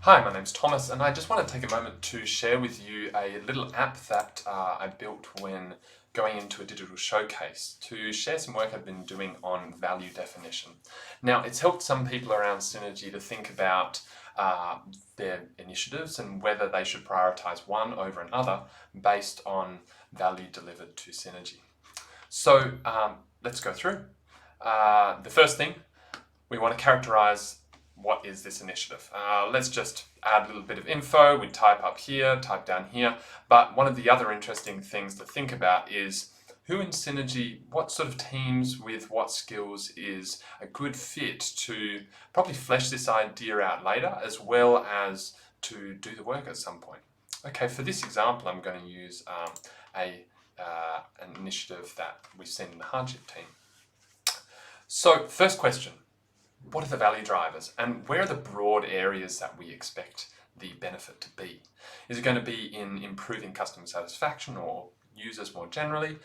Hi, my name's Thomas, and I just want to take a moment to share with you a little app that I built when going into a digital showcase to share some work I've been doing on value definition. Now, it's helped some people around Synergy to think about their initiatives and whether they should prioritize one over another based on value delivered to Synergy. So let's go through. The first thing, we want to characterize what is this initiative. Let's just add a little bit of info. We type up here, type down here. But one of the other interesting things to think about is who in Synergy, what sort of teams with what skills is a good fit to probably flesh this idea out later, as well as to do the work at some point. Okay, for this example, I'm going to use an initiative that we've seen in the hardship team. So, first question. What are the value drivers and where are the broad areas that we expect the benefit to be? Is it going to be in improving customer satisfaction or users more generally?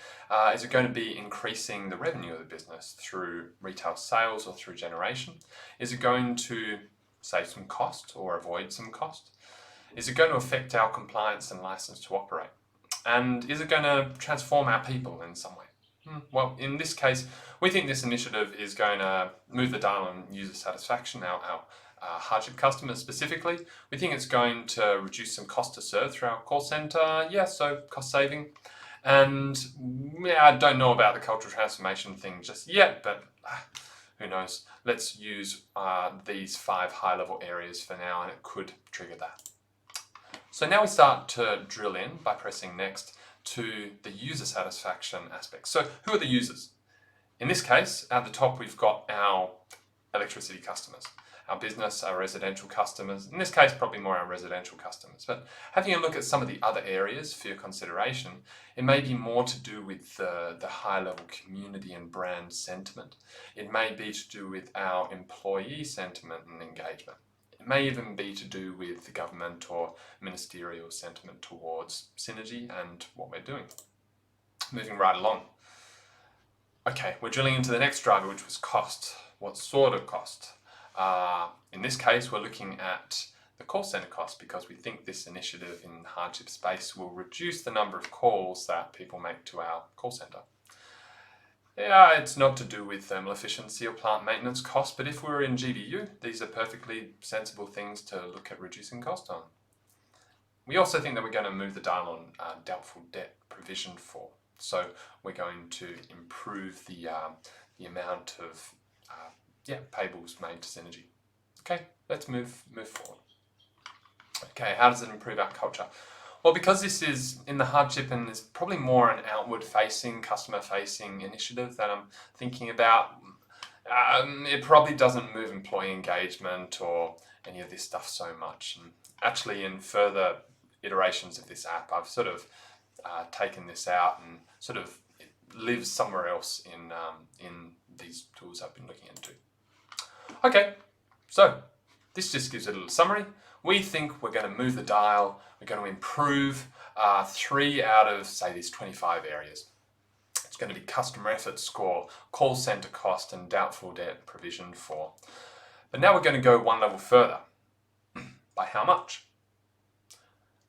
Is it going to be increasing the revenue of the business through retail sales or through generation? Is it going to save some cost or avoid some cost? Is it going to affect our compliance and license to operate? And is it going to transform our people in some way? Well, in this case, we think this initiative is going to move the dial on user satisfaction, our hardship customers specifically. We think it's going to reduce some cost to serve through our call center, so cost saving. And I don't know about the cultural transformation thing just yet, but who knows. Let's use these 5 high-level areas for now, and it could trigger that. So now we start to drill in by pressing next to the user satisfaction aspect. So who are the users? In this case, at the top we've got our electricity customers, our business, our residential customers. In this case, probably more our residential customers. But having a look at some of the other areas for your consideration, it may be more to do with the high-level community and brand sentiment. It may be to do with our employee sentiment and engagement. It may even be to do with the government or ministerial sentiment towards Synergy and what we're doing. Moving right along. Okay, we're drilling into the next driver, which was cost. What sort of cost? In this case, we're looking at the call center cost because we think this initiative in hardship space will reduce the number of calls that people make to our call center. Yeah, it's not to do with thermal efficiency or plant maintenance costs, but if we're in GVU, these are perfectly sensible things to look at reducing cost on. We also think that we're going to move the dial on doubtful debt provision for. So we're going to improve the amount of payables made to Synergy. Okay, let's move forward. Okay, how does it improve our culture? Well, because this is in the hardship and is probably more an outward-facing, customer-facing initiative that I'm thinking about, it probably doesn't move employee engagement or any of this stuff so much. And actually, in further iterations of this app, I've sort of taken this out and sort of it lives somewhere else in these tools I've been looking into. Okay, so this just gives a little summary. We think we're going to move the dial, we're going to improve 3 out of, say, these 25 areas. It's going to be customer effort score, call center cost, and doubtful debt provision for. But now we're going to go one level further. By how much?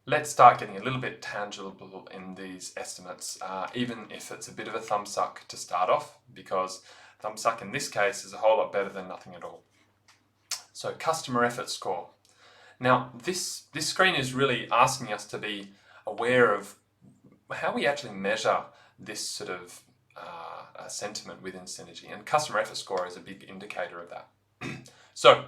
Let's start getting a little bit tangible in these estimates, even if it's a bit of a thumb suck to start off, because thumb suck in this case is a whole lot better than nothing at all. So customer effort score. Now, this screen is really asking us to be aware of how we actually measure this sort of sentiment within Synergy, and customer effort score is a big indicator of that. So,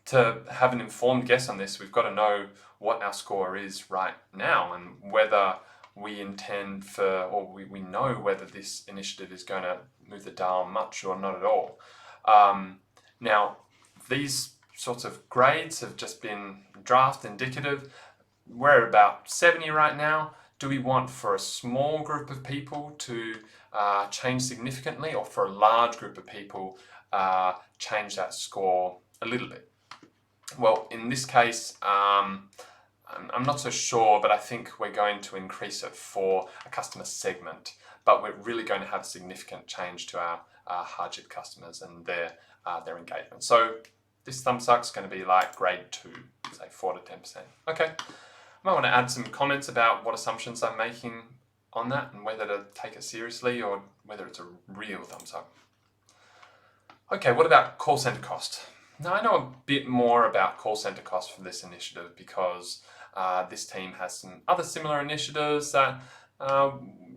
to have an informed guess on this, we've got to know what our score is right now and whether we intend for, or we know whether this initiative is going to move the dial much or not at all. Now, these sorts of grades have just been draft indicative. We're about 70 right now. Do we want for a small group of people to change significantly, or for a large group of people change that score a little bit? Well, in this case, I'm not so sure, but I think we're going to increase it for a customer segment, but we're really going to have a significant change to our hardship customers and their engagement. So this thumb suck's going to be like grade 2. say 4 to 10%. Okay, I might want to add some comments about what assumptions I'm making on that and whether to take it seriously or whether it's a real thumbs up. Okay, what about call center cost? Now I know a bit more about call center cost for this initiative because this team has some other similar initiatives that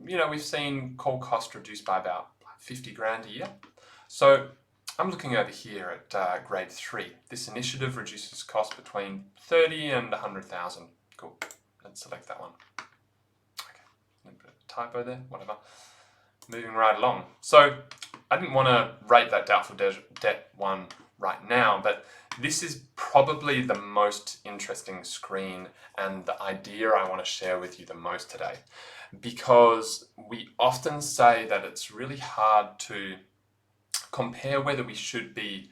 we've seen call cost reduced by about 50 grand a year. So I'm looking over here at grade 3. This initiative reduces cost between 30 and 100,000. Cool, let's select that one. Okay, a little bit of a typo there, whatever. Moving right along. So I didn't want to rate that doubtful debt one right now, but this is probably the most interesting screen and the idea I want to share with you the most today, because we often say that it's really hard to compare whether we should be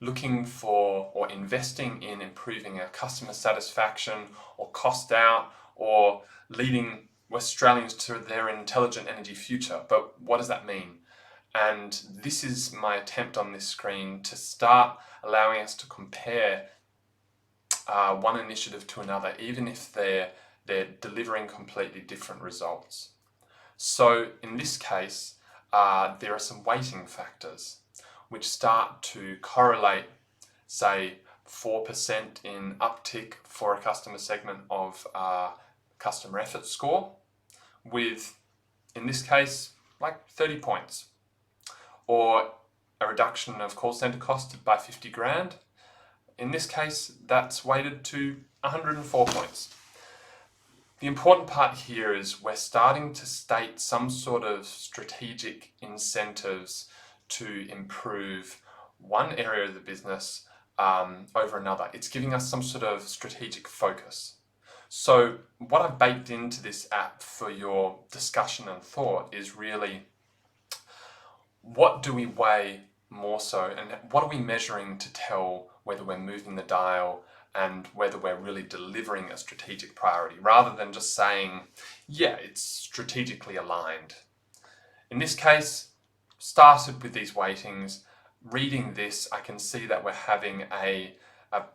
looking for or investing in improving our customer satisfaction or cost out or leading Australians to their intelligent energy future. But what does that mean? And this is my attempt on this screen to start allowing us to compare one initiative to another, even if they're delivering completely different results. So in this case, there are some weighting factors which start to correlate, say, 4% in uptick for a customer segment of customer effort score with, in this case, like 30 points. Or a reduction of call center cost by 50 grand. In this case, that's weighted to 104 points. The important part here is we're starting to state some sort of strategic incentives to improve one area of the business over another. It's giving us some sort of strategic focus. So what I've baked into this app for your discussion and thought is really, what do we weigh more so, and what are we measuring to tell whether we're moving the dial and whether we're really delivering a strategic priority, rather than just saying, yeah, it's strategically aligned. In this case, started with these weightings. Reading this, I can see that we're having a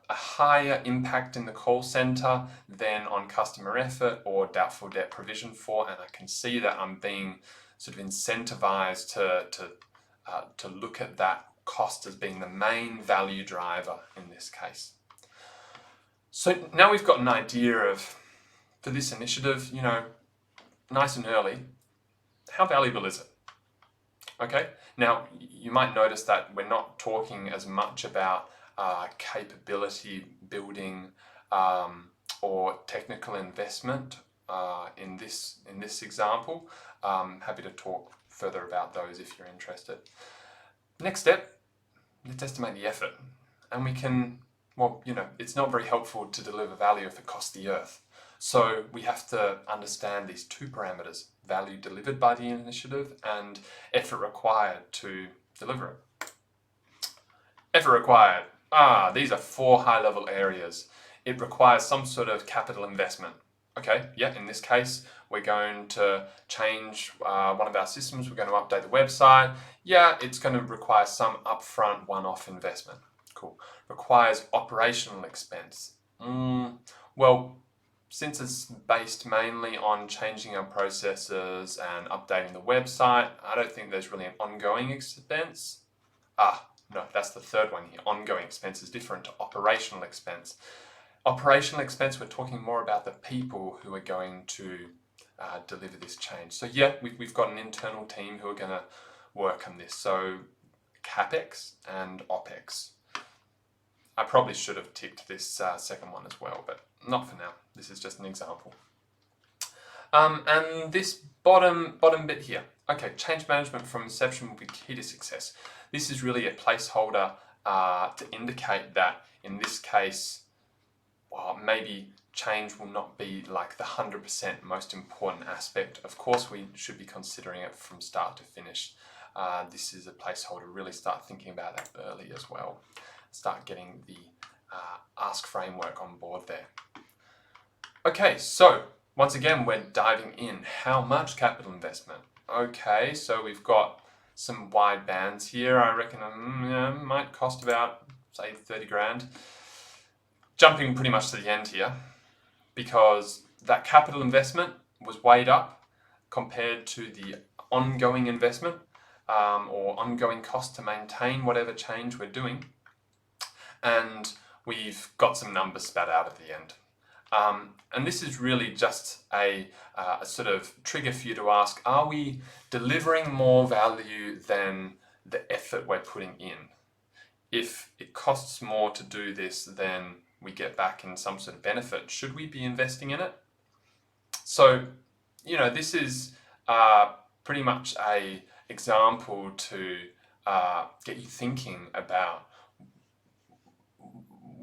higher impact in the call center than on customer effort or doubtful debt provision for, and I can see that I'm being sort of incentivized to look at that cost as being the main value driver in this case. So now we've got an idea of, for this initiative, nice and early, how valuable is it? Okay, now you might notice that we're not talking as much about capability building or technical investment in this example. Happy to talk further about those if you're interested. Next step, let's estimate the effort. And we can, it's not very helpful to deliver value if it costs the earth. So we have to understand these two parameters, value delivered by the initiative and effort required to deliver it. Effort required. These are 4 high-level areas. It requires some sort of capital investment. Okay, yeah, in this case, we're going to change one of our systems. We're going to update the website. Yeah, it's going to require some upfront one-off investment. Cool. Requires operational expense. Well, since it's based mainly on changing our processes and updating the website, I don't think there's really an ongoing expense. No, that's the third one here. Ongoing expense is different to operational expense. Operational expense, we're talking more about the people who are going to deliver this change. So yeah, we've got an internal team who are going to work on this. So CapEx and OpEx. I probably should have ticked this second one as well, but not for now. This is just an example. And this bottom bit here. Okay, change management from inception will be key to success. This is really a placeholder to indicate that in this case, maybe change will not be like the 100% most important aspect. Of course, we should be considering it from start to finish. This is a placeholder. Really start thinking about that early as well. Start getting the ask framework on board there. Okay, so once again, we're diving in. How much capital investment? Okay, so we've got some wide bands here. I reckon it might cost about say 30 grand. Jumping pretty much to the end here, because that capital investment was weighed up compared to the ongoing investment or ongoing cost to maintain whatever change we're doing. And we've got some numbers spat out at the end. And this is really just a sort of trigger for you to ask, are we delivering more value than the effort we're putting in? If it costs more to do this than we get back in some sort of benefit, should we be investing in it? So, this is pretty much a example to get you thinking about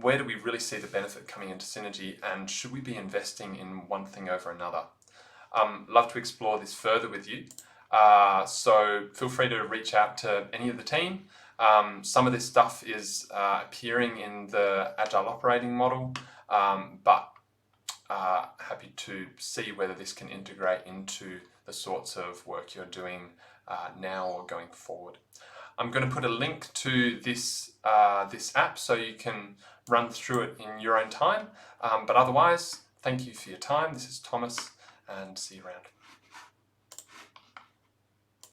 where do we really see the benefit coming into synergy, and should we be investing in one thing over another? Love to explore this further with you. So feel free to reach out to any of the team. Some of this stuff is appearing in the Agile operating model, but happy to see whether this can integrate into the sorts of work you're doing now or going forward. I'm going to put a link to this app so you can run through it in your own time. But otherwise, thank you for your time. This is Thomas, and see you around.